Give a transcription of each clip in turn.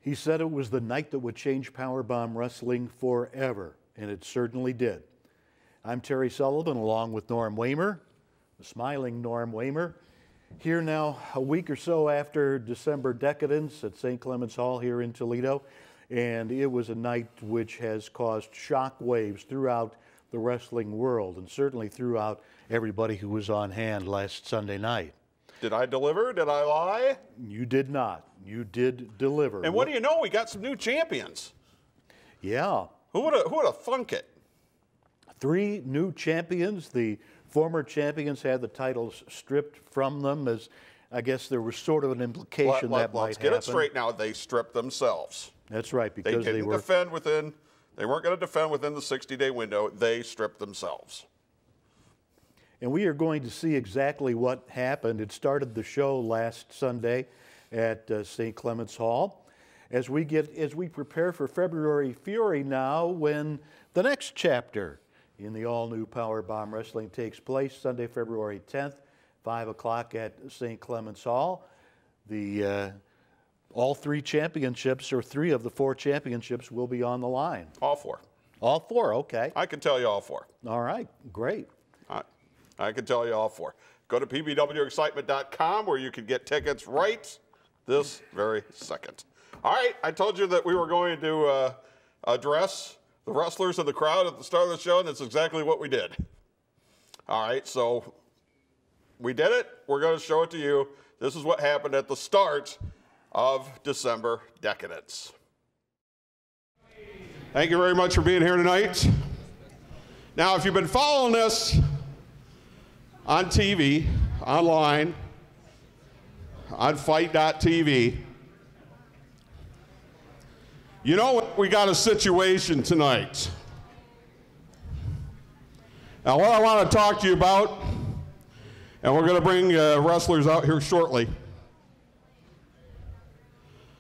He said it was the night that would change PowerBomb Wrestling forever, and it certainly did. I'm Terry Sullivan, along with Norm Wamer, the smiling Norm Wamer, here now a week or so after December Decadence at St. Clement's Hall here in Toledo, and it was a night which has caused shock waves throughout the wrestling world, and certainly throughout everybody who was on hand last Sunday night. Did I deliver? Did I lie? You did not. You did deliver. And what do you know? We got some new champions. Yeah. Who would have thunk it? 3 new champions. The former champions had the titles stripped from them, as I guess there was sort of an implication that might happen. Let's get it straight now. They stripped themselves. That's right, because they were defend within. They weren't going to defend within the 60-day window. They stripped themselves. And we are going to see exactly what happened. It started the show last Sunday at St. Clement's Hall. As we prepare for February Fury now, when the next chapter in the all-new PowerBomb Wrestling takes place, Sunday, February 10th, 5 o'clock at St. Clement's Hall. All 3 championships, or 3 of the 4 championships, will be on the line. All 4. All 4, okay. I can tell you all 4. All right, great. I can tell you all 4. Go to pbwexcitement.com where you can get tickets right this very second. All right, I told you that we were going to address the wrestlers in the crowd at the start of the show, and that's exactly what we did. All right, so we did it. We're going to show it to you. This is what happened at the start of December Decadence. Thank you very much for being here tonight. Now, if you've been following this on TV, online, on Fight.tv, you know we got a situation tonight. Now what I want to talk to you about, and we're going to bring wrestlers out here shortly,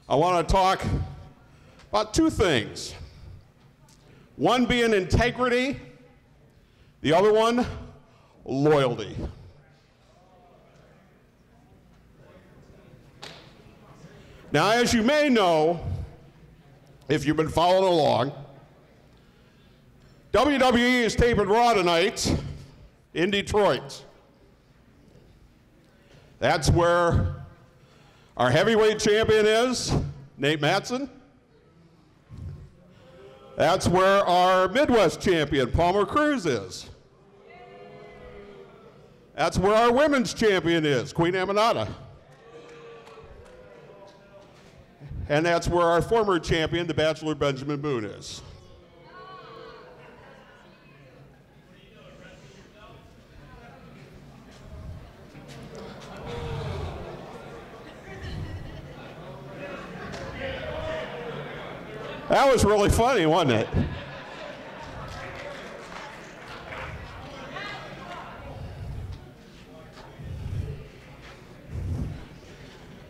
I want to talk about 2 things. One being integrity, the other one, loyalty. Now, as you may know, if you've been following along, WWE is taping Raw tonight in Detroit. That's where our heavyweight champion is, Nate Matson. That's where our Midwest champion, Palmer Cruz, is. That's where our women's champion is, Queen Aminata. And that's where our former champion, the Bachelor Benjamin Boone, is. That was really funny, wasn't it?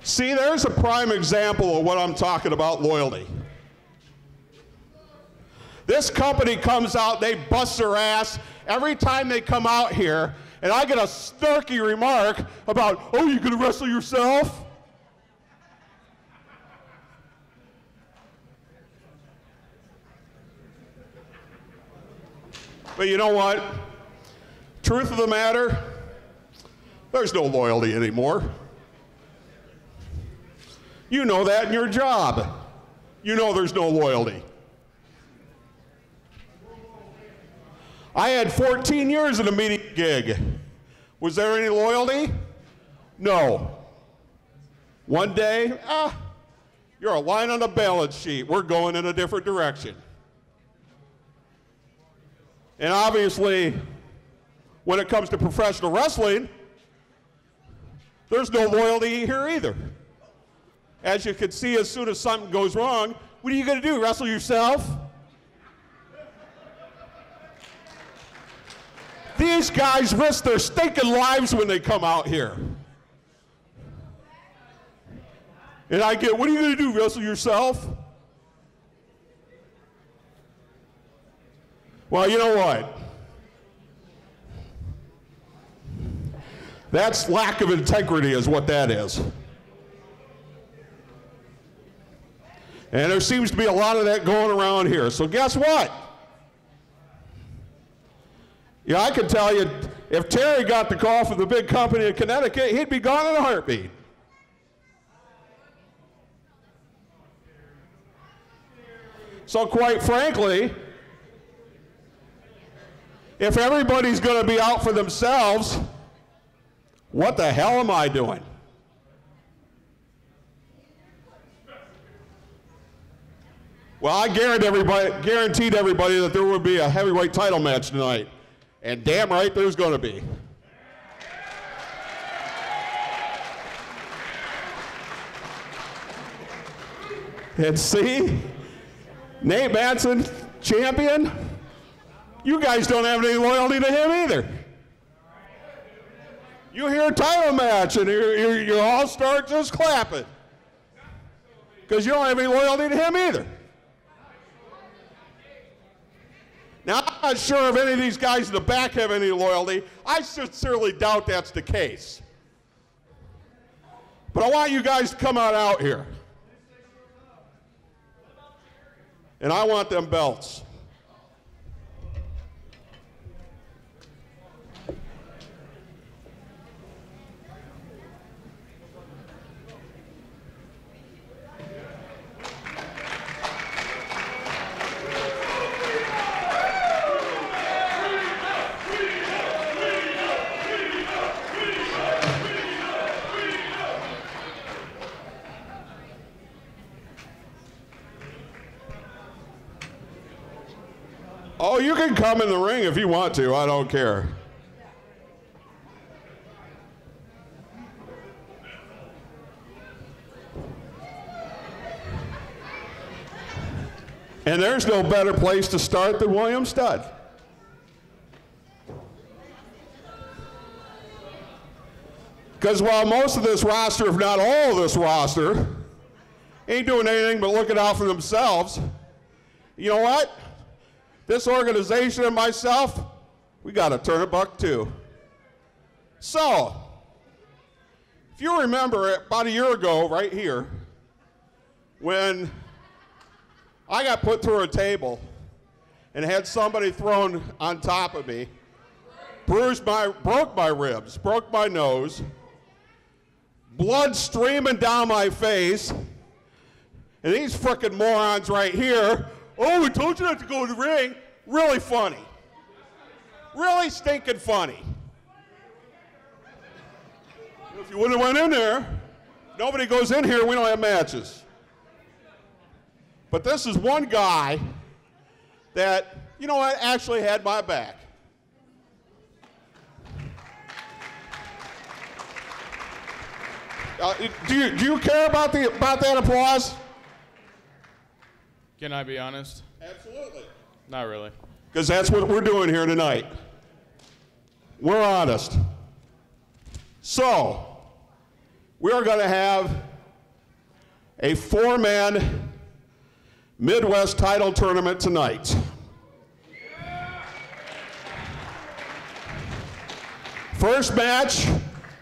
See, there's a prime example of what I'm talking about, loyalty. This company comes out, they bust their ass every time they come out here, and I get a snarky remark about, oh, you gonna wrestle yourself? But you know what? Truth of the matter, there's no loyalty anymore. You know that in your job. You know there's no loyalty. I had 14 years in a media gig. Was there any loyalty? No. One day, you're a line on the balance sheet. We're going in a different direction. And obviously, when it comes to professional wrestling, there's no loyalty here either. As you can see, as soon as something goes wrong, what are you going to do, wrestle yourself? These guys risk their stinking lives when they come out here. And I get, what are you going to do, wrestle yourself? Well, you know what? That's lack of integrity is what that is. And there seems to be a lot of that going around here. So guess what? Yeah, I can tell you, if Terry got the call from the big company in Connecticut, he'd be gone in a heartbeat. So quite frankly, if everybody's going to be out for themselves, what the hell am I doing? Well, I guaranteed everybody that there would be a heavyweight title match tonight. And damn right there's going to be. And see, Nate Manson, champion, you guys don't have any loyalty to him either. You hear a title match and you all start just clapping because you don't have any loyalty to him either. Now, I'm not sure if any of these guys in the back have any loyalty. I sincerely doubt that's the case. But I want you guys to come on out here. And I want them belts. Oh, you can come in the ring if you want to. I don't care. And there's no better place to start than William Studd. Because while most of this roster, if not all of this roster, ain't doing anything but looking out for themselves, you know what? This organization and myself, we got to turn a buck too. So, if you remember about a year ago right here, when I got put through a table and had somebody thrown on top of me, broke my ribs, broke my nose, blood streaming down my face, and these frickin' morons right here, oh, we told you not to go to the ring. Really funny. Really stinking funny. If you wouldn't have went in there, nobody goes in here, we don't have matches. But this is one guy that, you know what, actually had my back. Do you care about that applause? Can I be honest? Absolutely. Not really. Because that's what we're doing here tonight. We're honest. So, we're going to have a 4-man Midwest title tournament tonight. First match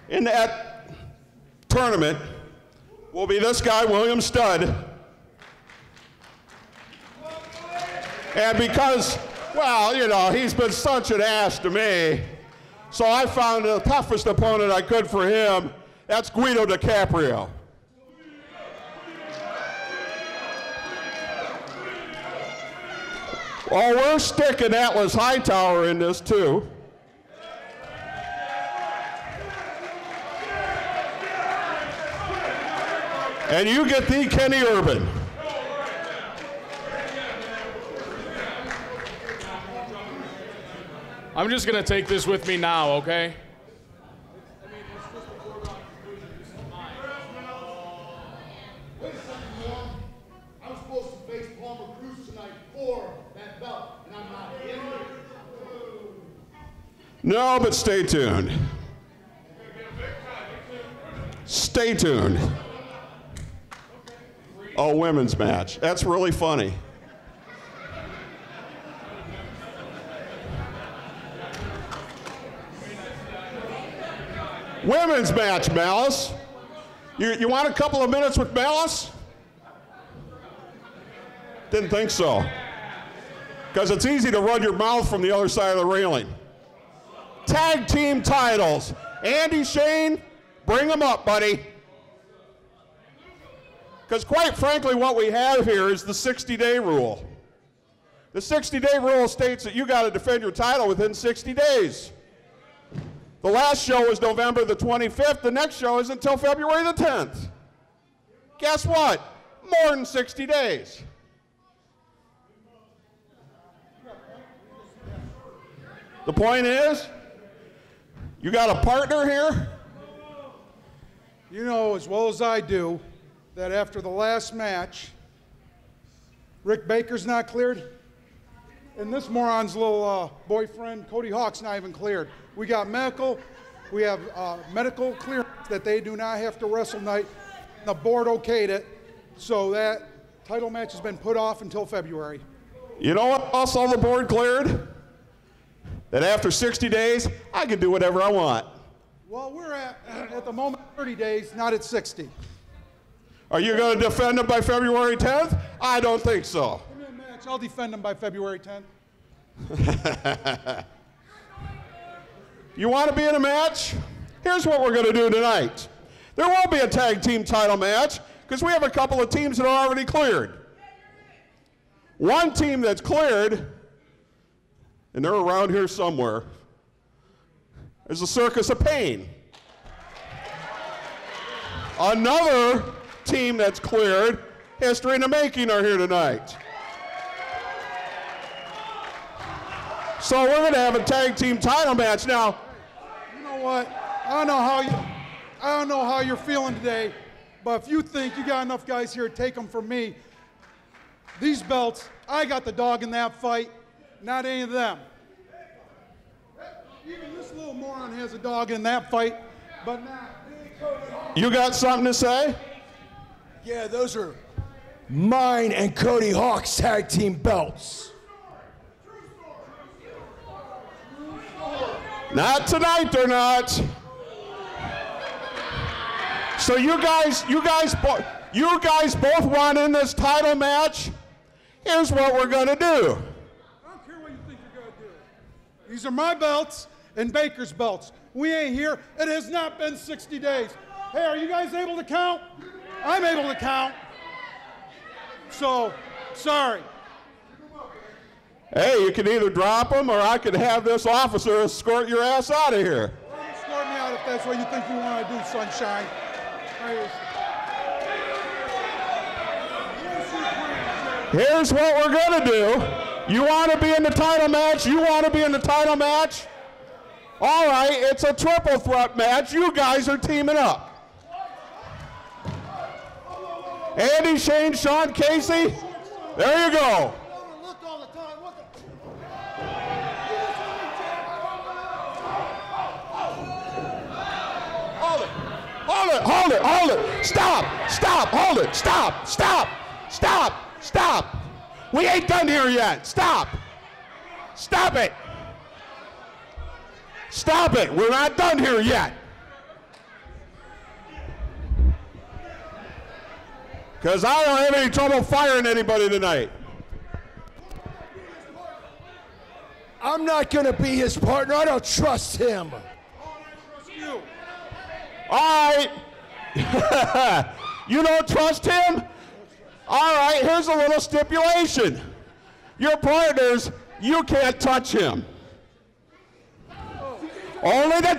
in that tournament will be this guy, William Studd. And because, well, you know, he's been such an ass to me, so I found the toughest opponent I could for him. That's Guido DiCaprio. Well, we're sticking Atlas Hightower in this, too. And you get the Kenny Urban. I'm just going to take this with me now, okay? I'm supposed to face Palmer Cruz tonight for that belt, and I'm not in there. No, but stay tuned. Stay tuned. Oh, women's match. That's really funny. Women's match, Malice. You want a couple of minutes with Malice? Didn't think so. Because it's easy to run your mouth from the other side of the railing. Tag team titles. Andy, Shane, bring them up, buddy. Because quite frankly, what we have here is the 60-day rule. The 60-day rule states that you got to defend your title within 60 days. The last show was November the 25th. The next show is until February the 10th. Guess what? More than 60 days. The point is, you got a partner here? You know as well as I do that after the last match, Rick Baker's not cleared, and this moron's little boyfriend, Cody Hawk's not even cleared. We got medical, we have medical clearance that they do not have to wrestle tonight. The board okayed it, so that title match has been put off until February. You know what else all the board cleared? That after 60 days, I can do whatever I want. Well, we're at the moment 30 days, not at 60. Are you going to defend him by February 10th? I don't think so. Give me a match, I'll defend him by February 10th. You want to be in a match? Here's what we're going to do tonight. There won't be a tag team title match because we have a couple of teams that are already cleared. One team that's cleared, and they're around here somewhere, is the Circus of Pain. Another team that's cleared, History in the Making, are here tonight. So we're going to have a tag team title match now. You know what? I don't know how you're feeling today, but if you think you got enough guys here to take them from me, these belts, I got the dog in that fight, not any of them. Even this little moron has a dog in that fight, but not. You got something to say? Yeah, those are mine and Cody Hawk's tag team belts. Not tonight, they're not. So you guys both want in this title match? Here's what we're gonna do. I don't care what you think you're gonna do. These are my belts and Baker's belts. We ain't here. It has not been 60 days. Hey, are you guys able to count? I'm able to count. So, sorry. Hey, you can either drop them or I could have this officer escort your ass out of here. Well, escort me out if that's what you think you want to do, sunshine. Here's what we're gonna do. You want to be in the title match? You want to be in the title match? All right, it's a triple threat match. You guys are teaming up. Andy, Shane, Sean, Casey, there you go. Hold it. Stop, hold it, stop. We ain't done here yet. Stop it. We're not done here yet. Because I don't have any trouble firing anybody tonight. I'm not going to be his partner. I don't trust him. All right. You don't trust him? All right, here's a little stipulation. Your partners, you can't touch him. Only the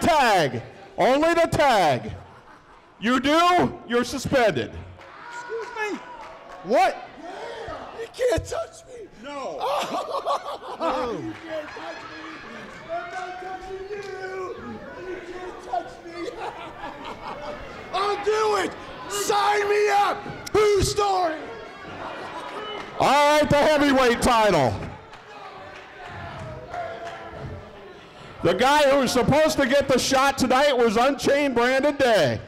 tag. You do, you're suspended. Excuse me? What? You can't touch me. No. You can't touch me. I'm not touching you. You can't touch me. I'll do it. Sign me up. Whose story? All right, the heavyweight title. The guy who was supposed to get the shot tonight was Unchained Brandon Day.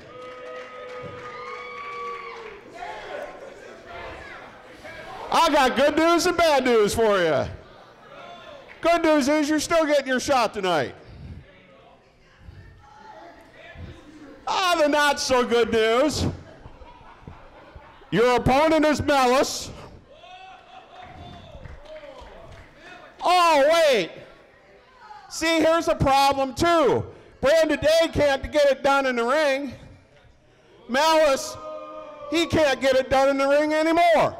I got good news and bad news for you. Good news is you're still getting your shot tonight. The not so good news. Your opponent is Mellis. Oh, wait. See, here's a problem, too. Brandon Day can't get it done in the ring. Malice, he can't get it done in the ring anymore.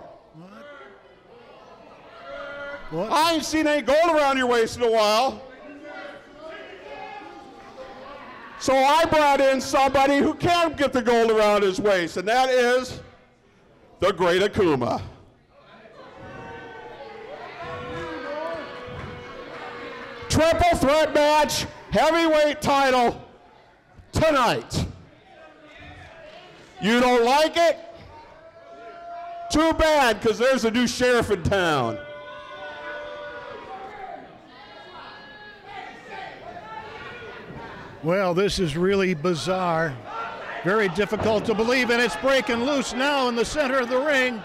What? I ain't seen any gold around your waist in a while. So I brought in somebody who can get the gold around his waist, and that is the Great Akuma. Triple threat match, heavyweight title tonight. You don't like it? Too bad, because there's a new sheriff in town. Well, this is really bizarre. Very difficult to believe, and it's breaking loose now in the center of the ring.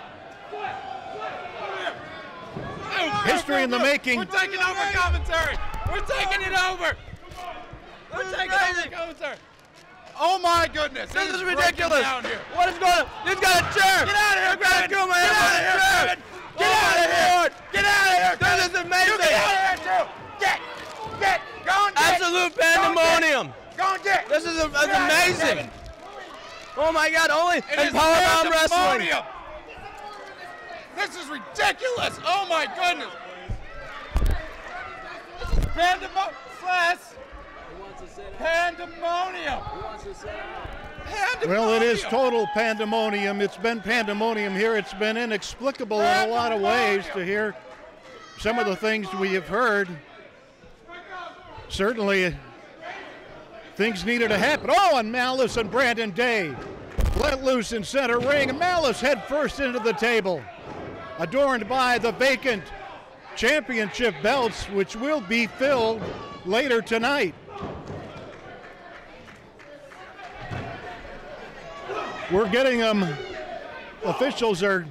History in the making. We're taking over commentary. We're taking it over. We're taking over commentary. Oh my goodness. This is ridiculous. What is going on? This got a chair. Get out of here, Greg. Get out of here. Get out of here. Get out of here. This is amazing. Get out of here, too. Get. Go and get. Absolute pandemonium. Go and get. This is amazing. Oh my God, only in PowerBomb Wrestling. This is ridiculous. Oh my goodness. This is pandemonium. Pandemonium. Well, it is total pandemonium. It's been pandemonium here. It's been inexplicable in a lot of ways to hear some of the things we have heard. Certainly, things needed to happen. Oh, and Malice and Brandon Day let loose in center ring. And Malice head first into the table, adorned by the vacant championship belts, which will be filled later tonight. We're getting them, officials are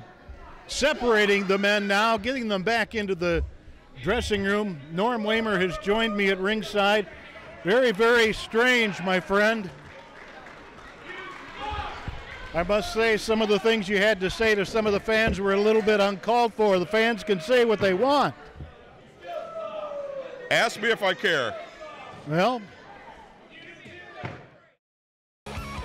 separating the men now, getting them back into the dressing room. Norm Wamer has joined me at ringside. Very, very strange, my friend. I must say some of the things you had to say to some of the fans were a little bit uncalled for. The fans can say what they want. Ask me if I care. Well,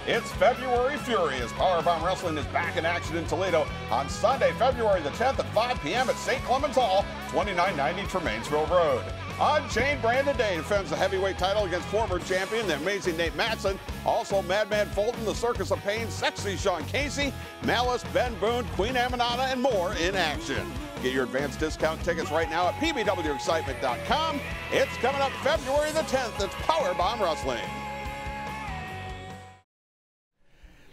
It's February Fury as PowerBomb Wrestling is back in action in Toledo on Sunday, February the 10th at 5 p.m. at St. Clement's Hall, 2990 Tremainsville Road. Unchained Brandon Day defends the heavyweight title against former champion, the amazing Nate Matson. Also, Madman Fulton, the Circus of Pain, Sexy Sean Casey, Malice, Ben Boone, Queen Amanada, and more in action. Get your advanced discount tickets right now at pbwexcitement.com. It's coming up February the 10th. It's PowerBomb Wrestling.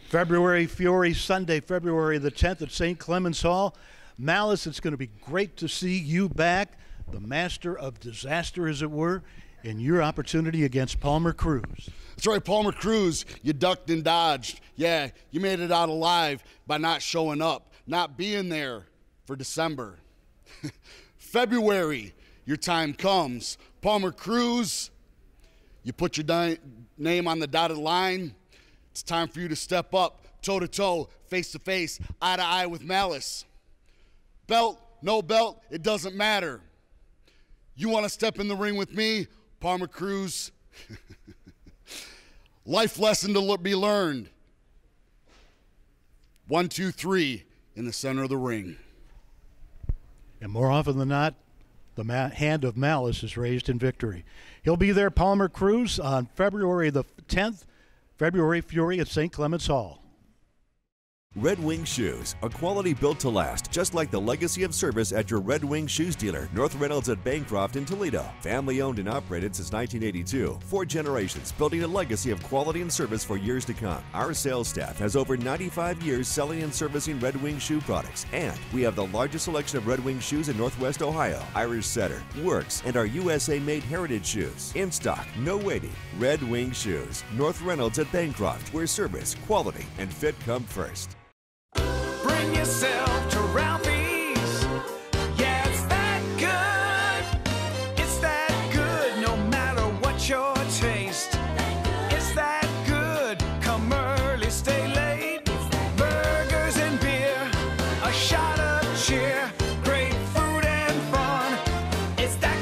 February Fury, Sunday, February the 10th at St. Clement's Hall. Malice, it's going to be great to see you back, the master of disaster, as it were, in your opportunity against Palmer Cruz. That's right, Palmer Cruz, you ducked and dodged. Yeah, you made it out alive by not showing up, not being there for December. February, your time comes. Palmer Cruz, you put your name on the dotted line. It's time for you to step up, toe-to-toe, face-to-face, eye-to-eye with Malice. Belt, no belt, it doesn't matter. You want to step in the ring with me, Palmer Cruz? Life lesson to be learned. 1, 2, 3 in the center of the ring. And more often than not, the hand of Malice is raised in victory. He'll be there, Palmer Cruz, on February the 10th, February Fury at St. Clement's Hall. Red Wing Shoes, a quality built to last, just like the legacy of service at your Red Wing Shoes dealer, North Reynolds at Bancroft in Toledo. Family owned and operated since 1982. 4 generations, building a legacy of quality and service for years to come. Our sales staff has over 95 years selling and servicing Red Wing shoe products, and we have the largest selection of Red Wing shoes in Northwest Ohio. Irish Setter, Works, and our USA-made heritage shoes. In stock, no waiting. Red Wing Shoes, North Reynolds at Bancroft, where service, quality, and fit come first. Bring yourself to Ralphie's. Yeah, it's that good. It's that good, no matter what your taste. It's that good. Come early, stay late. Burgers and beer, a shot of cheer. Great food and fun. It's that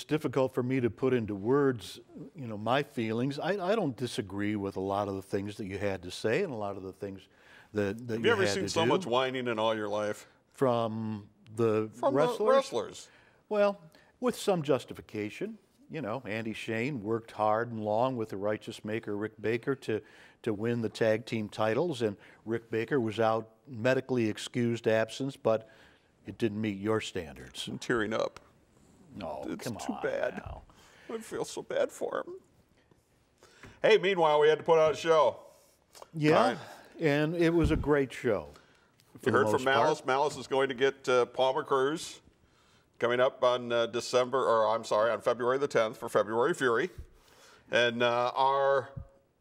it's difficult for me to put into words, you know, my feelings. I don't disagree with a lot of the things that you had to say and a lot of the things that you had to do. Have you ever seen so much whining in all your life? From the wrestlers? The wrestlers. Well, with some justification. You know, Andy Shane worked hard and long with the Righteous Maker Rick Baker to win the tag team titles, and Rick Baker was out medically excused absence, but it didn't meet your standards. I'm tearing up. No, it's come on. It's too bad. Now. I feel so bad for him. Hey, meanwhile, we had to put on a show. Yeah, right. And it was a great show. You heard from Malice. Malice is going to get Palmer Cruz coming up on on February the 10th for February Fury. And our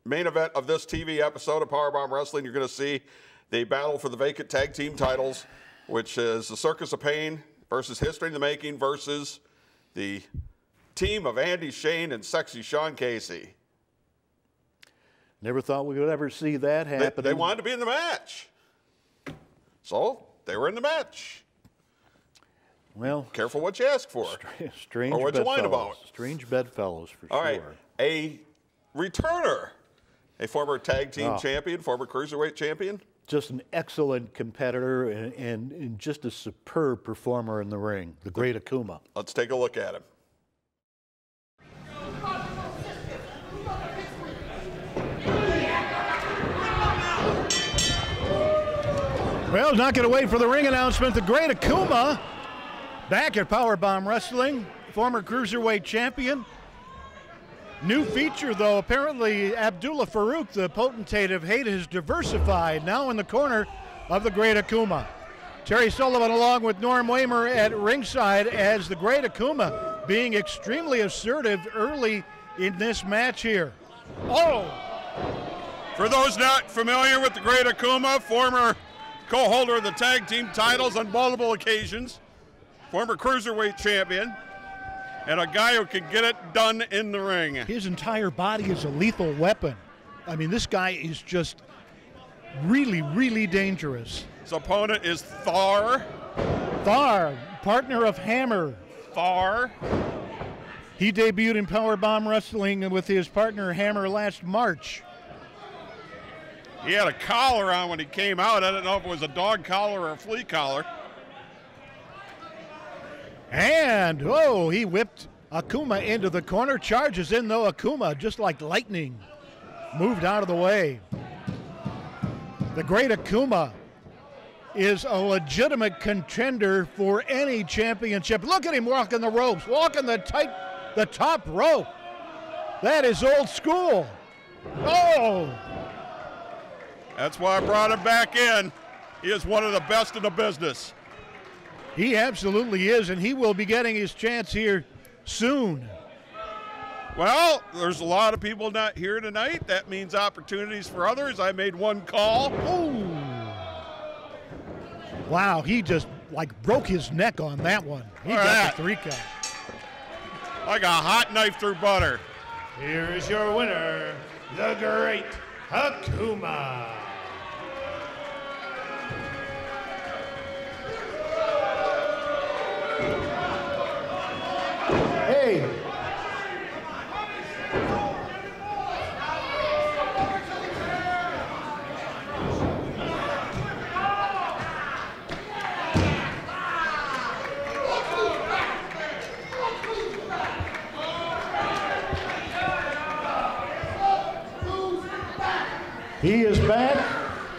main event of this TV episode of PowerBomb Wrestling, you're going to see the battle for the vacant tag team titles, which is the Circus of Pain versus History in the Making versus the team of Andy Shane and Sexy Sean Casey. Never thought we would ever see that happen. They wanted to be in the match. So they were in the match. Well, careful what you ask for. Strange or what you whine about. Strange bedfellows, for sure. All right, a returner, a former tag team champion, former cruiserweight champion. Just an excellent competitor and just a superb performer in the ring, the great Akuma. Let's take a look at him. Well, not going to wait for the ring announcement. The great Akuma, back at PowerBomb Wrestling, former cruiserweight champion. New feature, though. Apparently, Abdullah Farouk, the potentate of hate, has diversified. Now in the corner of the great Akuma. Terry Sullivan along with Norm Wamer at ringside as the great Akuma being extremely assertive early in this match here. Oh! For those not familiar with the great Akuma, former co-holder of the tag team titles on multiple occasions, former cruiserweight champion, and a guy who can get it done in the ring. His entire body is a lethal weapon. I mean, this guy is just really, really dangerous. His opponent is Thar. Thar, partner of Hammer. Thar. He debuted in PowerBomb Wrestling with his partner Hammer last March. He had a collar on when he came out. I don't know if it was a dog collar or a flea collar. And, oh, he whipped Akuma into the corner. Charges in, though. Akuma, just like lightning, moved out of the way. The great Akuma is a legitimate contender for any championship. Look at him walking the ropes, walking the top rope. That is old school. Oh! That's why I brought him back in. He is one of the best in the business. He absolutely is, and he will be getting his chance here soon. Well, there's a lot of people not here tonight. That means opportunities for others. I made one call. Oh! Wow, he just like broke his neck on that one. He got the 3 count. Like a hot knife through butter. Here is your winner, the great Akuma. Hey. He is back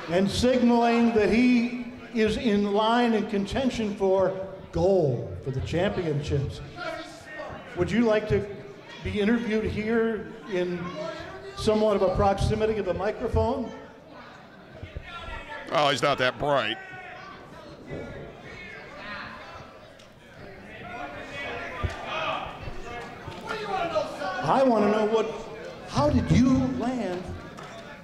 and signaling that he is in line and contention for gold for the championships. Would you like to be interviewed here in somewhat of a proximity of a microphone? Oh, he's not that bright. I want to know how did you land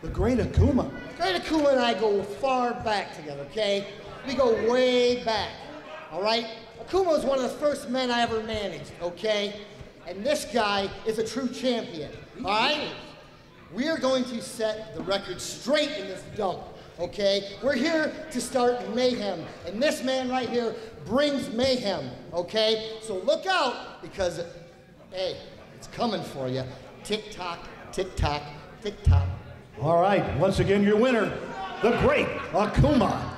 the great Akuma? Great Akuma and I go far back together, okay? We go way back, all right? Akuma was one of the first men I ever managed, okay? And this guy is a true champion, all right? We are going to set the record straight in this dump, okay? We're here to start mayhem, and this man right here brings mayhem, okay? So look out, because Hey, it's coming for you. Tick-tock, tick-tock, tick-tock. All right, once again, your winner, the great Akuma.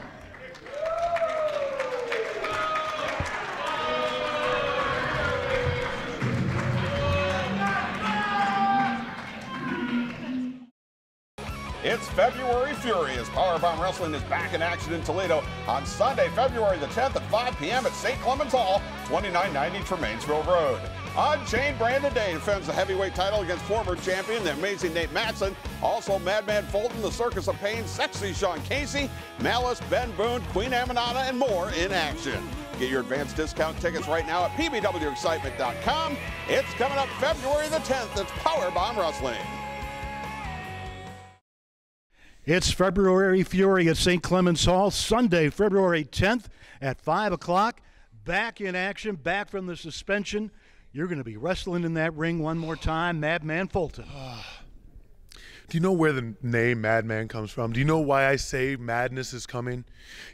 It's February Fury as PowerBomb Wrestling is back in action in Toledo on Sunday, February the 10th at 5 p.m. at St. Clement's Hall, 2990 Tremainsville Road. Unchained Brandon Day defends the heavyweight title against former champion, the amazing Nate Matson. Also, Madman Fulton, the Circus of Pain, Sexy Sean Casey, Malice, Ben Boone, Queen Amanada, and more in action. Get your advanced discount tickets right now at pbwexcitement.com. It's coming up February the 10th. It's PowerBomb Wrestling. It's February Fury at St. Clement's Hall, Sunday, February 10th at 5 o'clock. Back in action, back from the suspension. You're going to be wrestling in that ring one more time, Madman Fulton. Do you know where the name Madman comes from? Do you know why I say madness is coming?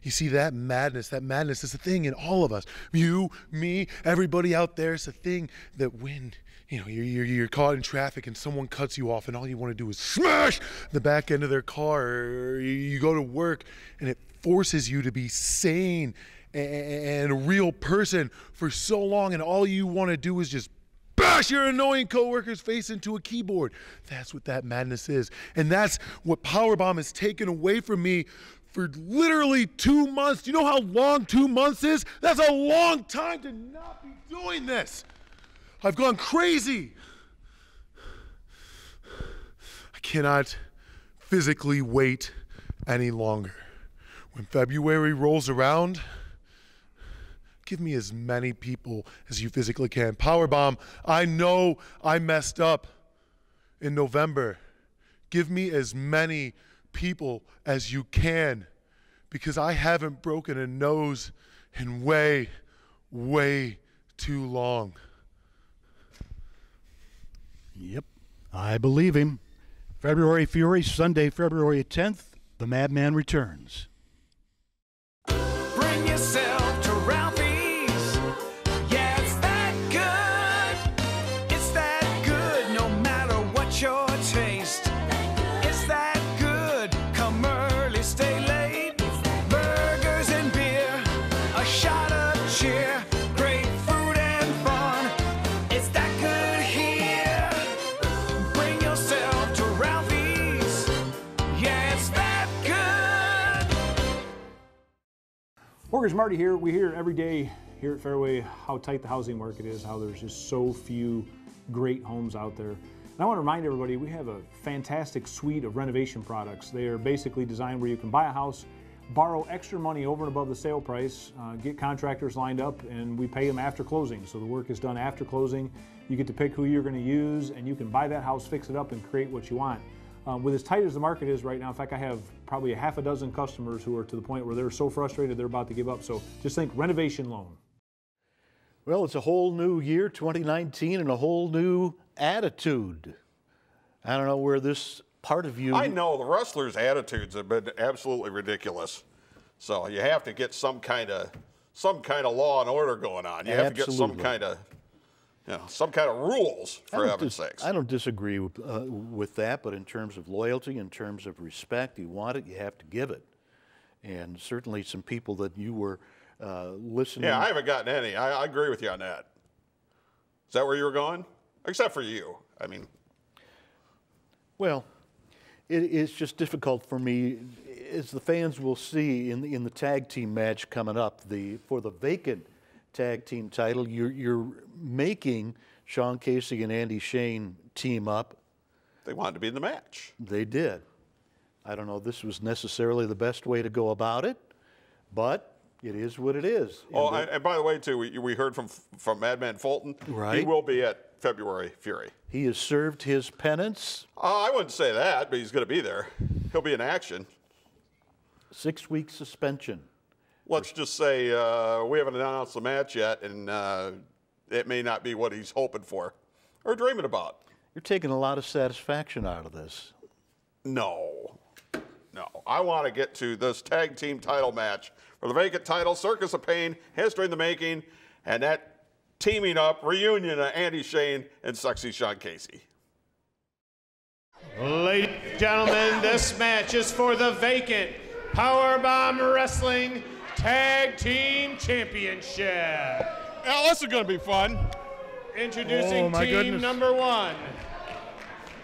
You see, that madness is a thing in all of us. You, me, everybody out there. It's a thing that when you're caught in traffic and someone cuts you off and all you want to do is smash the back end of their car, or you go to work and it forces you to be sane and a real person for so long, and all you want to do is just bash your annoying coworker's face into a keyboard. That's what that madness is. And that's what PowerBomb has taken away from me for literally 2 months. Do you know how long 2 months is? That's a long time to not be doing this. I've gone crazy. I cannot physically wait any longer. When February rolls around, give me as many people as you physically can. PowerBomb, I know I messed up in November. Give me as many people as you can, because I haven't broken a nose in way, way too long. Yep, I believe him. February Fury, Sunday, February 10th, the Madman returns. Bring yourself to Ralphie's. Yeah, it's that good. It's that good, no matter what your taste. It's that good. Come early, stay late. Burgers and beer, a shot of cheer. Great food and fun. It's that good here. Bring yourself to Ralphie's. Yeah, it's that good. Mortgage Marty here. We hear every day here at Fairway how tight the housing market is, how there's just so few great homes out there. And I want to remind everybody we have a fantastic suite of renovation products. They are basically designed where you can buy a house, borrow extra money over and above the sale price, get contractors lined up, and we pay them after closing. So the work is done after closing. You get to pick who you're going to use, and you can buy that house, fix it up, and create what you want. With as tight as the market is right now, in fact, I have probably a half a dozen customers who are to the point where they're so frustrated they're about to give up. So just think renovation loan. Well, it's a whole new year, 2019, and a whole new attitude. I don't know where this part of you... I know the wrestlers' attitudes have been absolutely ridiculous. So you have to get some kind of law and order going on. You have to get some kind of rules, for heaven's sakes. I don't disagree with that, but in terms of loyalty, in terms of respect, you want it, you have to give it. And certainly some people that you were listening... Yeah, I haven't gotten any. I agree with you on that. Is that where you were going? Except for you. I mean... Well, it's just difficult for me, as the fans will see in the tag team match coming up, for the vacant tag team title, you're making Sean Casey and Andy Shane team up. They wanted to be in the match. They did. I don't know if this was necessarily the best way to go about it, but it is what it is. Oh, and by the way, too, we heard from Madman Fulton. Right. He will be at February Fury. He has served his penance. I wouldn't say that, but he's going to be there. He'll be in action. 6-week suspension. Let's just say we haven't announced the match yet, and it may not be what he's hoping for or dreaming about. You're taking a lot of satisfaction out of this. No. I want to get to this tag team title match for the vacant title, Circus of Pain, history in the making, and that teaming up, reunion of Andy Shane and sexy Sean Casey. Ladies and gentlemen, this match is for the vacant PowerBomb Wrestling Tag Team Championship. Now, this is going to be fun. Introducing team number 1.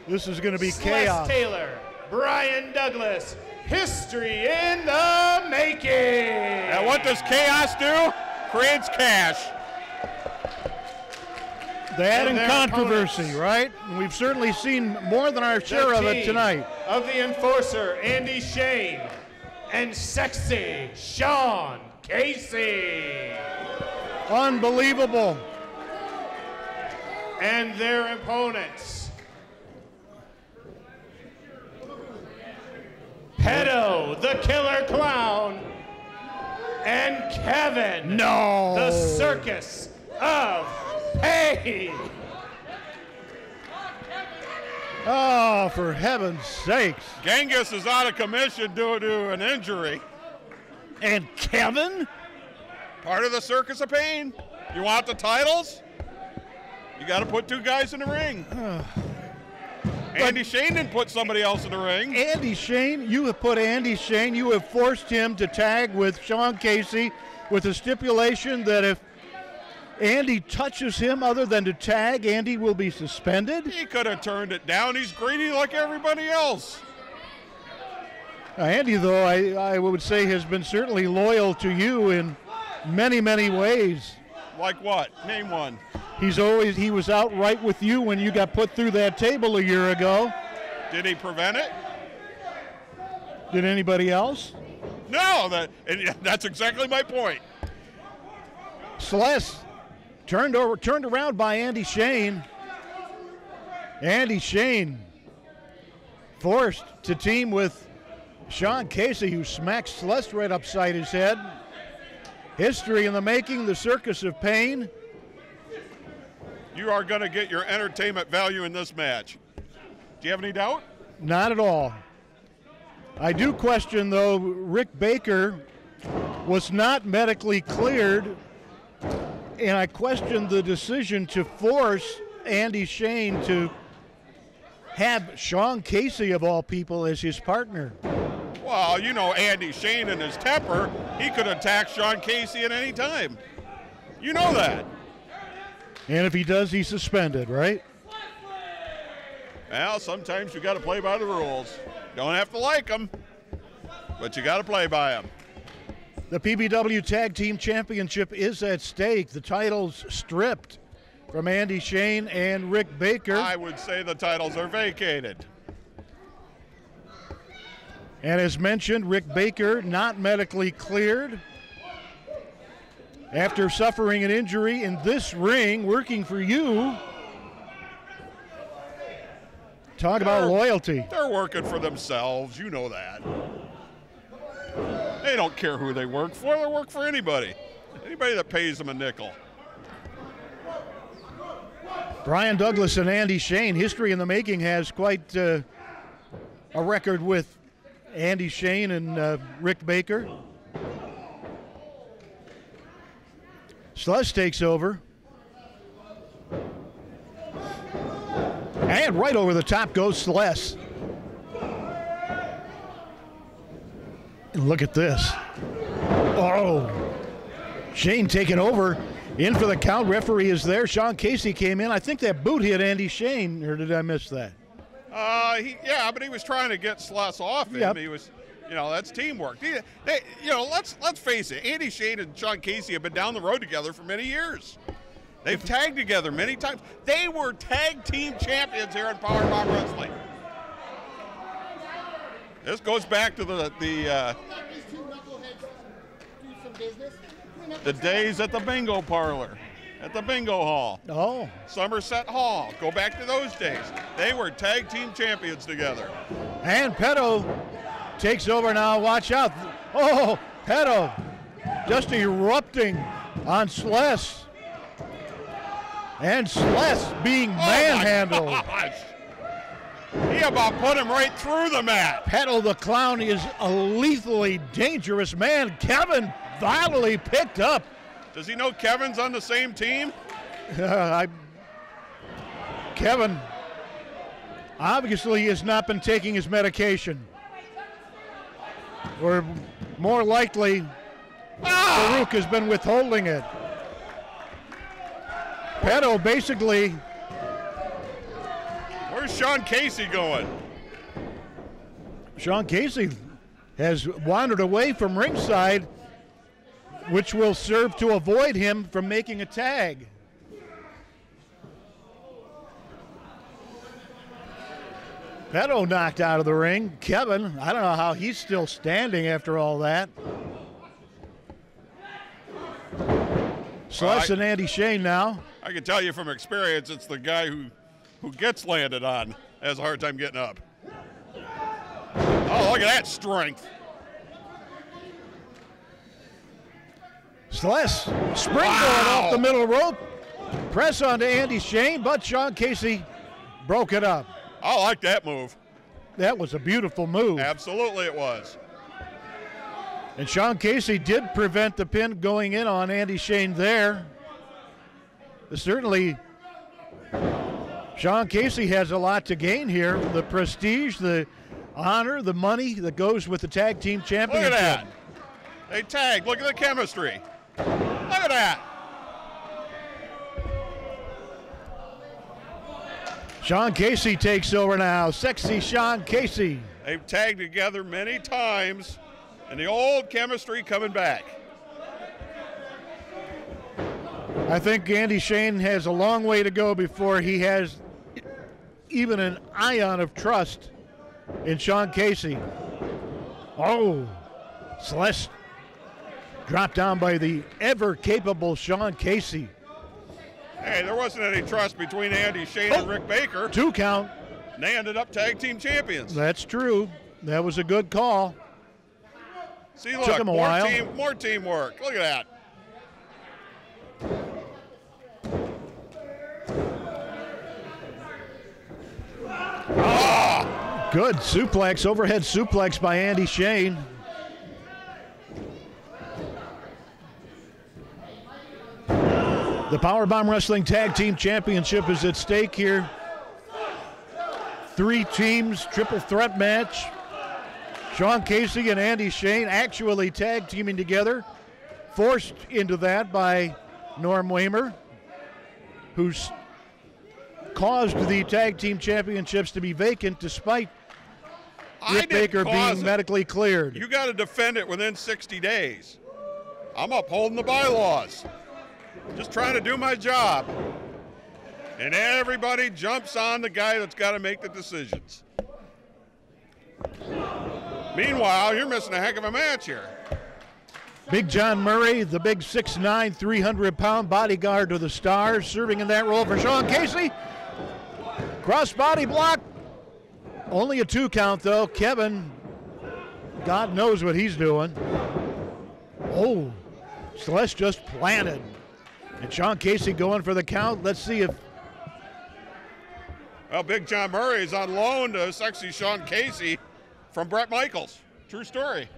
This is going to be Celeste chaos. Taylor, Brian Douglas, history in the making. And what does chaos do? Creates cash. That and controversy, right? And we've certainly seen more than our share of it tonight. Of the enforcer, Andy Shane, and sexy Sean Casey. Unbelievable. And their opponents, Pedo, the Killer Clown, and Kevin, the Circus of Pain. Oh, for heaven's sakes. Genghis is out of commission due to an injury. And Kevin? Part of the Circus of Pain. You want the titles? You got to put 2 guys in the ring. Andy Shane didn't put somebody else in the ring. Andy Shane, you have put Andy Shane, you have forced him to tag with Sean Casey with a stipulation that if Andy touches him other than to tag, Andy will be suspended. He could have turned it down. He's greedy like everybody else. Andy, though, I would say has been certainly loyal to you in many, many ways. Like what? Name one. He was out right with you when you got put through that table a year ago. Did he prevent it? Did anybody else? No, that's exactly my point. Celeste turned around by Andy Shane. Andy Shane forced to team with Sean Casey, who smacked Celeste right upside his head. History in the making, the Circus of Pain. You are going to get your entertainment value in this match. Do you have any doubt? Not at all. I do question, though, Rick Baker was not medically cleared, and I question the decision to force Andy Shane to have Sean Casey, of all people, as his partner. Well, you know Andy Shane and his temper, he could attack Sean Casey at any time. You know that. And if he does, he's suspended, right? Well, sometimes you got to play by the rules. Don't have to like them, but you got to play by them. The PBW Tag Team Championship is at stake. The titles stripped from Andy Shane and Rick Baker. I would say the titles are vacated. And as mentioned, Rick Baker not medically cleared after suffering an injury in this ring, working for you. Talk about loyalty. They're working for themselves. You know that. They don't care who they work for. They work for anybody. Anybody that pays them a nickel. Brian Douglas and Andy Shane, history in the making, has quite a record with Andy Shane and Rick Baker. Celeste takes over. And right over the top goes Celeste. And look at this. Oh. Shane taking over. In for the count. Referee is there. Sean Casey came in. I think that boot hit Andy Shane, or did I miss that? Yeah, but he was trying to get Celeste off him. Yep. He was, that's teamwork. Let's face it. Andy Shane and Sean Casey have been down the road together for many years. They've tagged together many times. They were tag team champions here in PowerBomb Wrestling. This goes back to the days at the bingo parlor, at the bingo hall. Oh. Somerset Hall. Go back to those days. They were tag team champions together. And Pedo takes over now. Watch out. Oh, Pedo just erupting on Celeste. And Celeste being manhandled. He about put him right through the mat. Pedo the Clown is a lethally dangerous man. Kevin violently picked up. Does he know Kevin's on the same team? Kevin obviously has not been taking his medication. Or more likely, Farouk has been withholding it. Petto basically. Where's Sean Casey going? Sean Casey has wandered away from ringside, which will serve to avoid him from making a tag. Petto knocked out of the ring. Kevin, I don't know how he's still standing after all that. Celeste and Andy Shane now. I can tell you from experience, it's the guy who gets landed on has a hard time getting up. Oh, look at that strength. Celeste springboard off the middle rope. Press onto Andy Shane, but Sean Casey broke it up. I like that move. That was a beautiful move. Absolutely it was. And Sean Casey did prevent the pin going in on Andy Shane there. Certainly, Sean Casey has a lot to gain here. The prestige, the honor, the money that goes with the tag team championship. Look at that. They tagged. Look at the chemistry. Look at that. Sean Casey takes over now. Sexy Sean Casey. They've tagged together many times, and the old chemistry coming back. I think Andy Shane has a long way to go before he has even an ion of trust in Sean Casey. Oh, Celeste dropped down by the ever-capable Sean Casey. Hey, there wasn't any trust between Andy Shane and Rick Baker. 2 count. And they ended up tag team champions. That's true. That was a good call. See, look, Took him a while. More teamwork. Look at that. Good suplex, overhead suplex by Andy Shane. The PowerBomb Wrestling Tag Team Championship is at stake here. 3 teams, triple threat match. Sean Casey and Andy Shane actually tag teaming together, forced into that by Norm Wamer, who's caused the tag team championships to be vacant despite Rick Baker being medically cleared. You got to defend it within 60 days. I'm upholding the bylaws. Just trying to do my job. And everybody jumps on the guy that's got to make the decisions. Meanwhile, you're missing a heck of a match here. Big John Murray, the big 6'9", 300-pound bodyguard to the Stars, serving in that role for Sean Casey. Cross-body block. Only a 2 count, though. Kevin, God knows what he's doing. Oh, Celeste just planted. And Sean Casey going for the count. Let's see if... Well, Big John Murray is on loan to sexy Sean Casey from Bret Michaels. True story.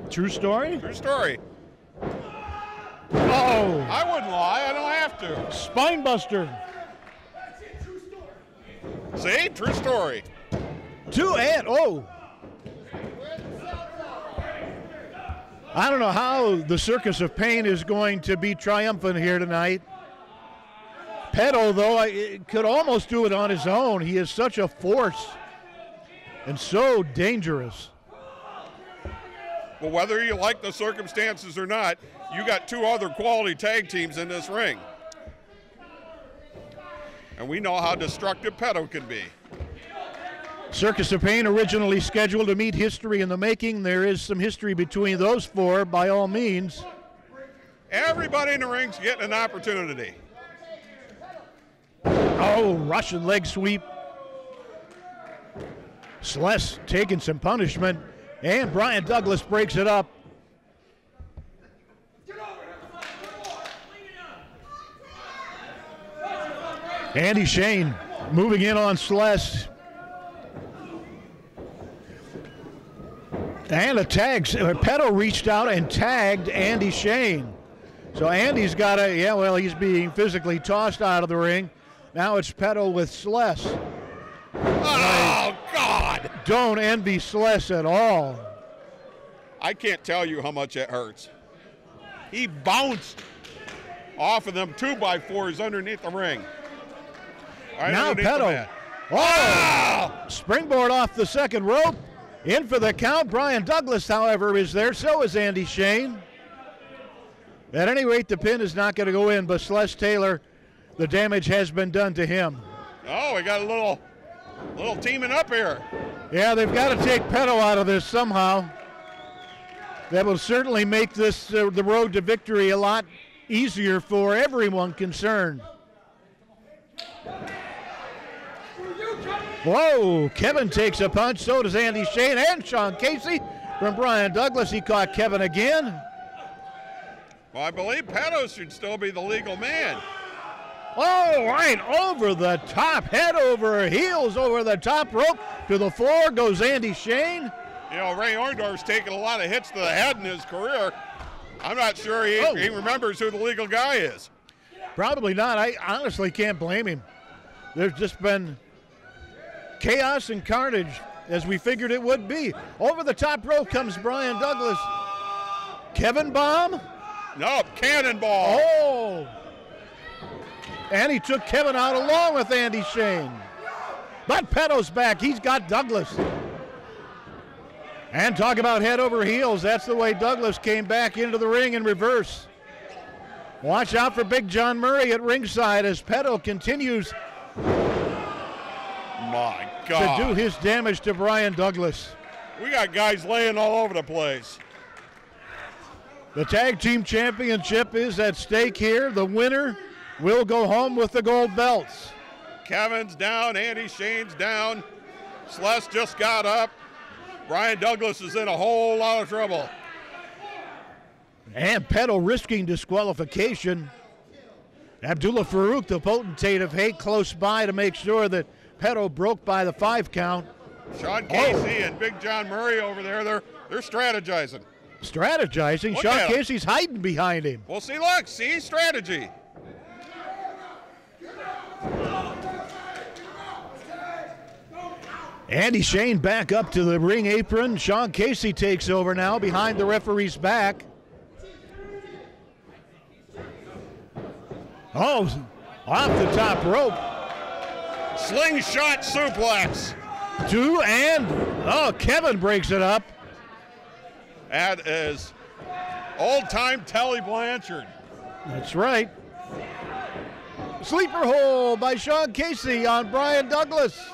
True story? True story. Oh! I wouldn't lie. I don't have to. Spine buster. See? True story. 2 and oh! I don't know how the Circus of Pain is going to be triumphant here tonight. Petto, though, could almost do it on his own. He is such a force and so dangerous. Well, whether you like the circumstances or not, you got 2 other quality tag teams in this ring. And we know how destructive Petto can be. Circus of Pain originally scheduled to meet History in the Making. There is some history between those 4, by all means. Everybody in the ring's getting an opportunity. Oh, Russian leg sweep. Celeste taking some punishment, and Brian Douglas breaks it up. Andy Shane moving in on Celeste. And a tag. Petto reached out and tagged Andy Shane. So Andy's got to, yeah, well, he's being physically tossed out of the ring. Now it's Petto with Sless. Oh, God! Don't envy Sless at all. I can't tell you how much it hurts. He bounced off of them 2x4s underneath the ring. Right now underneath the Petto. mat. Oh! Springboard off the second rope. In for the count. Brian Douglas, however, is there. So is Andy Shane. At any rate, the pin is not going to go in, but Sless Taylor, the damage has been done to him. Oh, we got a little teaming up here. Yeah, they've got to take Petto out of this somehow. That will certainly make this the road to victory a lot easier for everyone concerned. Whoa, Kevin takes a punch, so does Andy Shane and Sean Casey. From Brian Douglas, he caught Kevin again. Well, I believe Petto should still be the legal man. Oh, right over the top, head over heels over the top rope. To the floor goes Andy Shane. You know, Ray Orndorff's taken a lot of hits to the head in his career. I'm not sure he remembers who the legal guy is. Probably not. I honestly can't blame him. There's just been chaos and carnage, as we figured it would be. Over the top rope comes Brian Douglas. Kevin Bomb? No, Cannonball. Oh! And he took Kevin out along with Andy Shane. But Petto's back. He's got Douglas. And talk about head over heels. That's the way Douglas came back into the ring in reverse. Watch out for Big John Murray at ringside as Petto continues My God. to do his damage to Brian Douglas. We got guys laying all over the place. The tag team championship is at stake here. The winner will go home with the gold belts. Kevin's down, Andy Shane's down. Sless just got up. Brian Douglas is in a whole lot of trouble. And Petto risking disqualification. Abdullah Farouk, the potentate of hate, close by to make sure that Petto broke by the 5 count. Sean Casey and Big John Murray over there, they're strategizing. Strategizing? Look Sean at him. Casey's hiding behind him. Well, see strategy. Andy Shane back up to the ring apron. Sean Casey takes over now behind the referee's back. Oh, off the top rope. Slingshot suplex. Kevin breaks it up. That is old-time Tully Blanchard. That's right. Sleeper hold by Sean Casey on Brian Douglas.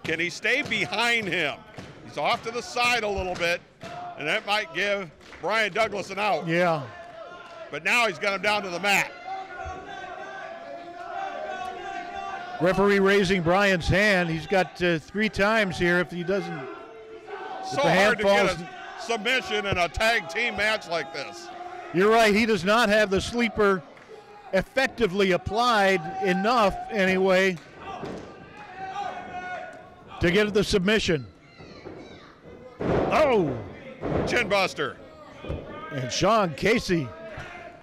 Can he stay behind him? He's off to the side a little bit, and that might give Brian Douglas an out. Yeah. But now he's got him down to the mat. Referee raising Brian's hand. He's got 3 times here if he doesn't. So hard to get a submission in a tag team match like this. You're right. He does not have the sleeper effectively applied enough anyway to get the submission. Oh! Chin buster. And Sean Casey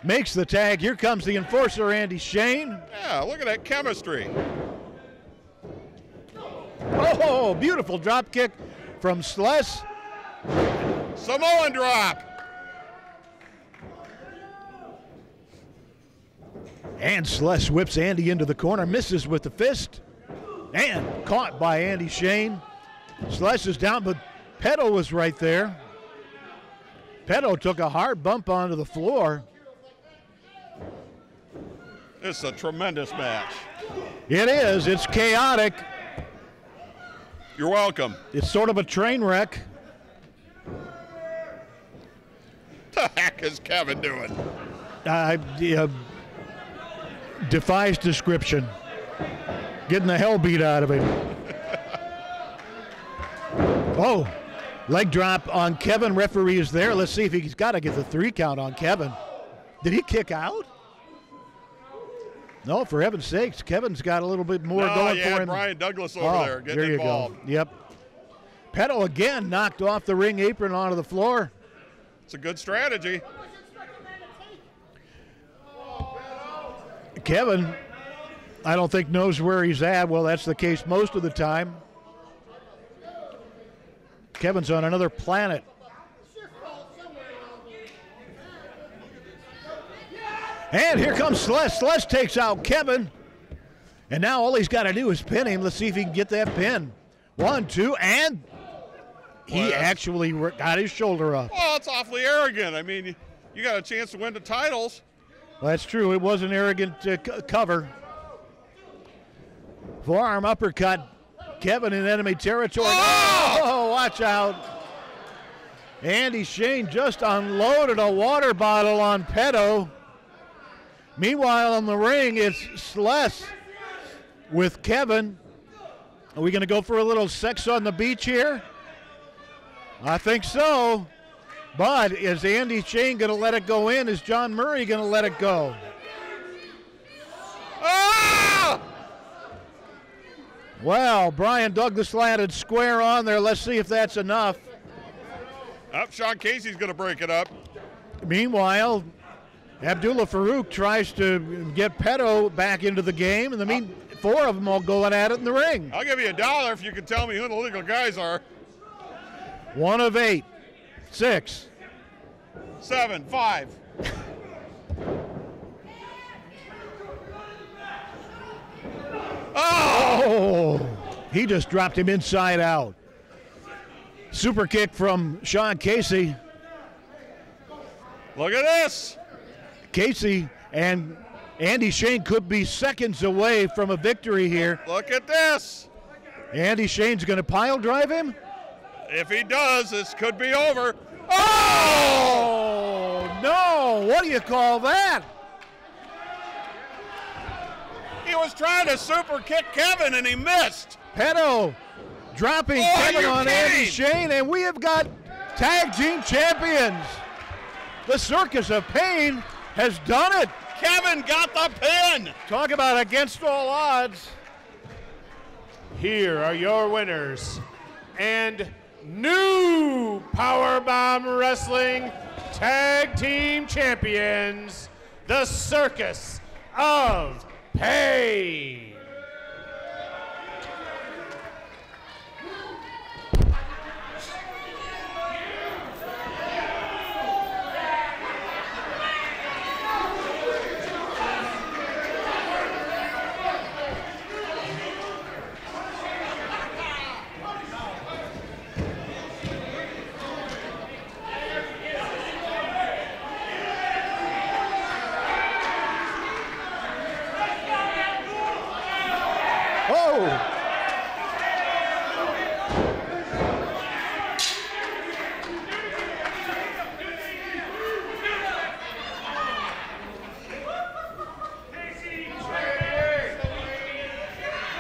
makes the tag. Here comes the enforcer, Andy Shane. Yeah, look at that chemistry. Oh, beautiful drop kick from Sless. Samoan drop. And Sless whips Andy into the corner, misses with the fist. And caught by Andy Shane. Sless is down, but Petto was right there. Petto took a hard bump onto the floor. It's a tremendous match. It is. It's chaotic. You're welcome. It's sort of a train wreck. The heck is Kevin doing? Defies description. Getting the hell beat out of him. Oh, leg drop on Kevin. Referee is there. Let's see if he's got to get the 3 count on Kevin. Did he kick out? No, for heaven's sakes. Kevin's got a little bit more going for him. Brian Douglas over there getting there involved. Go. Yep. Petto again knocked off the ring apron onto the floor. It's a good strategy. Kevin, I don't think knows where he's at. Well, that's the case most of the time. Kevin's on another planet. And here comes Celeste. Celeste takes out Kevin. And now all he's got to do is pin him. Let's see if he can get that pin. 1, 2, and he actually got his shoulder up. Well, it's awfully arrogant. I mean, you got a chance to win the titles. Well, that's true. It was an arrogant cover. Forearm uppercut. Kevin in enemy territory. Oh, watch out. Andy Shane just unloaded a water bottle on Petto. Meanwhile, in the ring, it's Celeste with Kevin. Are we going to go for a little sex on the beach here? I think so. But is Andy Shane going to let it go in? Is John Murray going to let it go? Ah! Well, Brian Douglas landed square on there. Let's see if that's enough. Sean Casey's going to break it up. Meanwhile, Abdullah Farouk tries to get Petto back into the game, and four of them all going at it in the ring. I'll give you $1 if you can tell me who the legal guys are. 1 of 8. 6. 7. 5. Oh! He just dropped him inside out. Super kick from Sean Casey. Look at this. Casey and Andy Shane could be seconds away from a victory here. Look at this. Andy Shane's going to pile drive him? If he does, this could be over. Oh, no. What do you call that? He was trying to super kick Kevin and he missed. Petto dropping Kevin on Andy Shane, and we have got tag team champions. The Circus of Pain has done it. Kevin got the pin. Talk about against all odds. Here are your winners and new PowerBomb Wrestling Tag Team Champions, the Circus of Pain.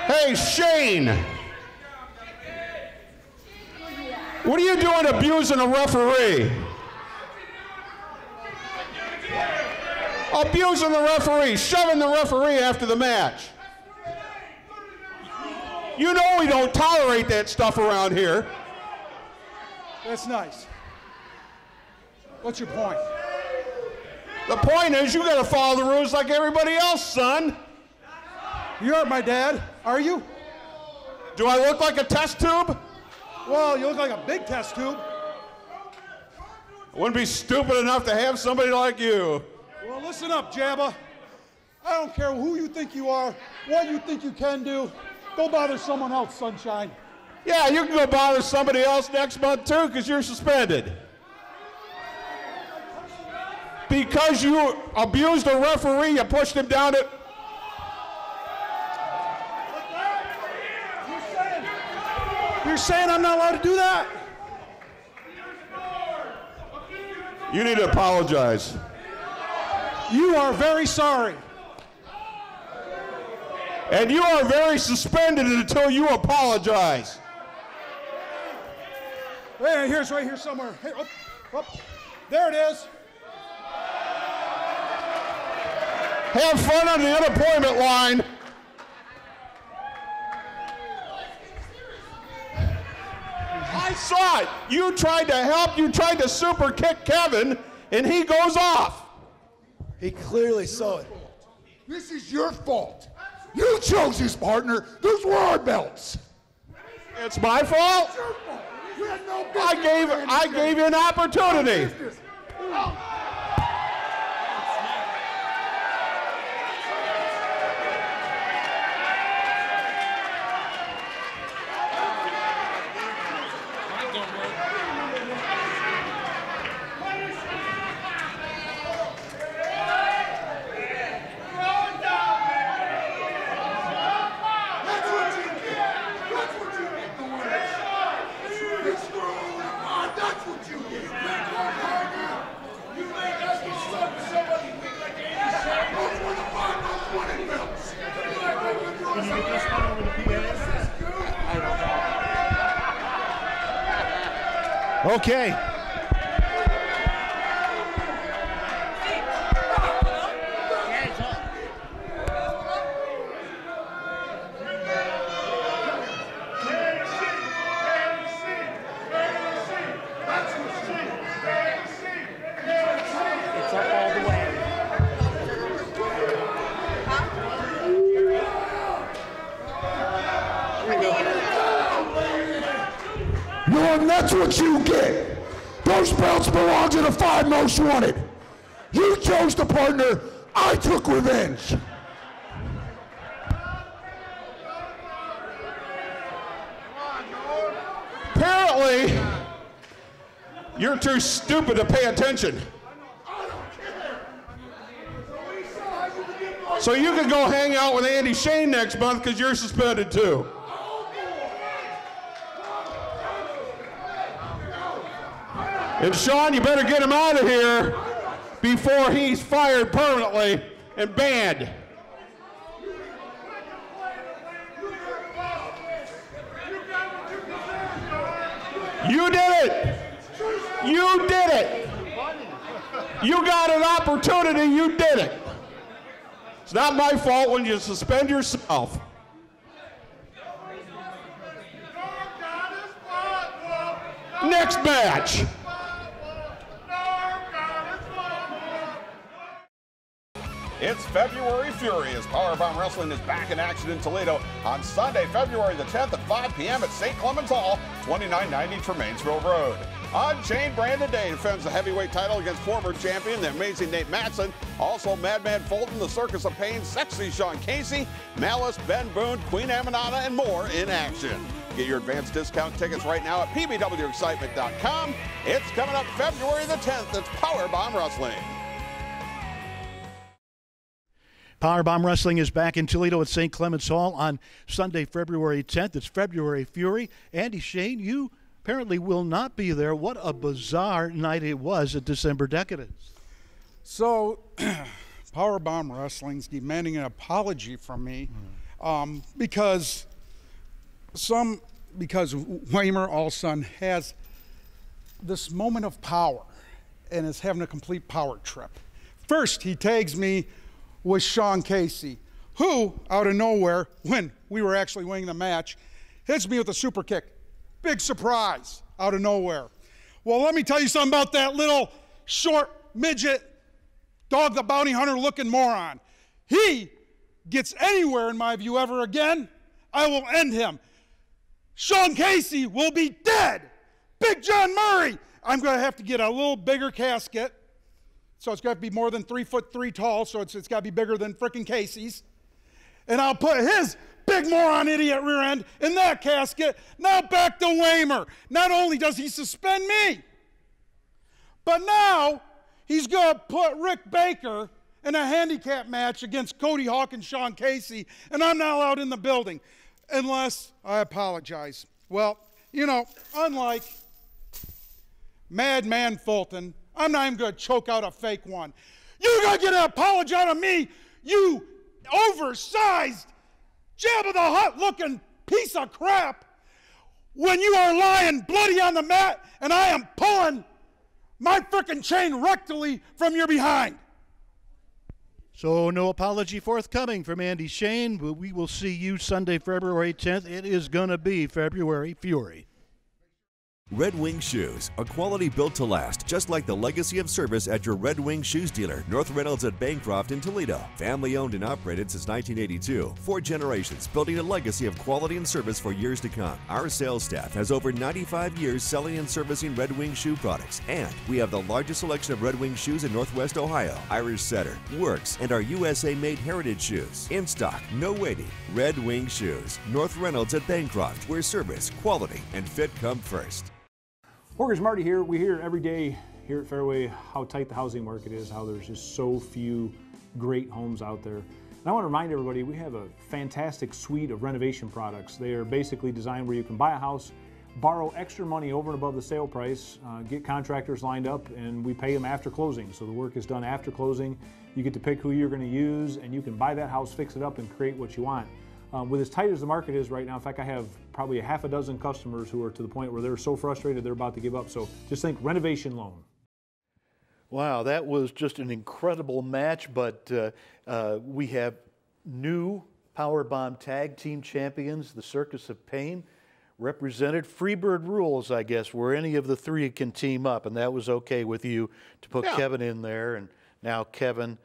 Hey, Shane. What are you doing abusing a referee? Abusing the referee, shoving the referee after the match. You know we don't tolerate that stuff around here. That's nice. What's your point? The point is you gotta follow the rules like everybody else, son. You aren't my dad, are you? Do I look like a test tube? Well, you look like a big test tube. I wouldn't be stupid enough to have somebody like you. Well, listen up, Jabba. I don't care who you think you are, what you think you can do. Go bother someone else, Sunshine. Yeah, you can go bother somebody else next month too, because you're suspended. Because you abused a referee, you pushed him down it. You're saying I'm not allowed to do that? You need to apologize. You are very sorry. And you are very suspended until you apologize. Hey, here's right here somewhere. Here, up. There it is. Have fun on the unemployment line. I saw it. You tried to help. You tried to super kick Kevin, and he goes off. He clearly saw it. This is your fault. You chose his partner. Those were our belts. It's my fault. I gave you an opportunity. Okay. It's up all the way. Norm, that's what you get. Those belts belong to the 5 most wanted. You chose the partner. I took revenge. Apparently, you're too stupid to pay attention. So you can go hang out with Andy Shane next month because you're suspended too. And Sean, you better get him out of here before he's fired permanently and banned. You did it. You did it. You got an opportunity, you did it. It's not my fault when you suspend yourself. Next match. It's February Fury as PowerBomb Wrestling is back in action in Toledo on Sunday, February the 10th at 5 p.m. at St. Clement's Hall, 2990 Tremainsville Road. Unchained Brandon Day defends the heavyweight title against former champion, the amazing Nate Matson. Also, Madman Fulton, the Circus of Pain, Sexy Sean Casey, Malice, Ben Boone, Queen Amanada, and more in action. Get your advanced discount tickets right now at pbwexcitement.com. It's coming up February the 10th. It's PowerBomb Wrestling. PowerBomb Wrestling is back in Toledo at St. Clement's Hall on Sunday, February 10th. It's February Fury. Andy Shane, you apparently will not be there. What a bizarre night it was at December Decadence. So, PowerBomb Wrestling's demanding an apology from me because Wamer, all-son, has this moment of power and is having a complete power trip. First, he tags me with Sean Casey, who, out of nowhere, when we were actually winning the match, hits me with a super kick. Big surprise, out of nowhere. Well, let me tell you something about that little short midget, Dog the Bounty Hunter looking moron. He gets anywhere, in my view, ever again, I will end him. Sean Casey will be dead. Big John Murray, I'm going to have to get a little bigger casket. So it's got to be more than 3'3" tall, so it's got to be bigger than frickin' Casey's. And I'll put his big moron idiot rear end in that casket. Now back to Wamer. Not only does he suspend me, but now he's going to put Rick Baker in a handicap match against Cody Hawk and Sean Casey, and I'm not allowed in the building unless I apologize. Well, you know, unlike Madman Fulton, I'm not even going to choke out a fake one. You're going to get an apology out of me, you oversized, Jabba the Hutt looking piece of crap, when you are lying bloody on the mat and I am pulling my frickin' chain rectally from your behind. So no apology forthcoming from Andy Shane, but we will see you Sunday, February 10th. It is going to be February Fury. Red Wing Shoes, a quality built to last, just like the legacy of service at your Red Wing Shoes dealer, North Reynolds at Bancroft in Toledo. Family owned and operated since 1982. 4 generations building a legacy of quality and service for years to come. Our sales staff has over 95 years selling and servicing Red Wing shoe products, and we have the largest selection of Red Wing shoes in Northwest Ohio. Irish Setter, Works, and our USA-made heritage shoes. In stock, no waiting. Red Wing Shoes, North Reynolds at Bancroft, where service, quality, and fit come first. Workers Marty here. We hear every day here at Fairway how tight the housing market is, how there's just so few great homes out there. And I want to remind everybody we have a fantastic suite of renovation products. They are basically designed where you can buy a house, borrow extra money over and above the sale price, get contractors lined up, and we pay them after closing. So the work is done after closing. You get to pick who you're going to use, and you can buy that house, fix it up, and create what you want. With as tight as the market is right now, in fact, I have probably a half a dozen customers who are to the point where they're so frustrated they're about to give up. So just think renovation loan. Wow, that was just an incredible match, but we have new PowerBomb Tag Team Champions, the Circus of Pain, represented. Freebird rules, I guess, where any of the 3 can team up, and that was okay with you to put Kevin in there. And now Kevin,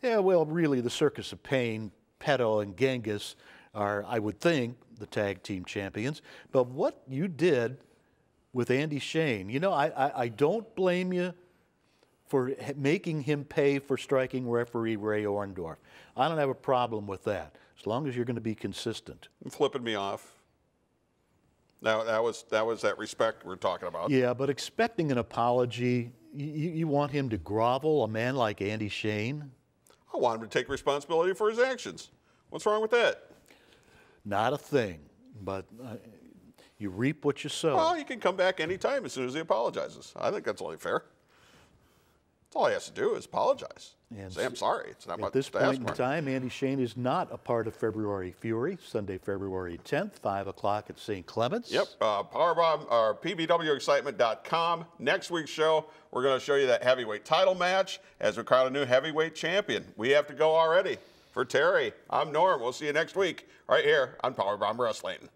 well, really the Circus of Pain, Peto and Genghis are, I would think, the tag team champions. But what you did with Andy Shane, you know, I don't blame you for making him pay for striking referee Ray Orndorff. I don't have a problem with that, as long as you're going to be consistent. And flipping me off. That was that respect we're talking about. Yeah, but expecting an apology, you want him to grovel, a man like Andy Shane? I want him to take responsibility for his actions. What's wrong with that? Not a thing, but you reap what you sow. Well, he can come back anytime as soon as he apologizes. I think that's only fair. That's all he has to do is apologize. And say, I'm sorry. It's not at this point in time, Andy Shane is not a part of February Fury, Sunday, February 10th, 5 o'clock at St. Clement's. Yep, PowerBomb, or PBWExcitement.com. Next week's show, we're going to show you that heavyweight title match as we crown a new heavyweight champion. We have to go already. For Terry, I'm Norm. We'll see you next week right here on PowerBomb Wrestling.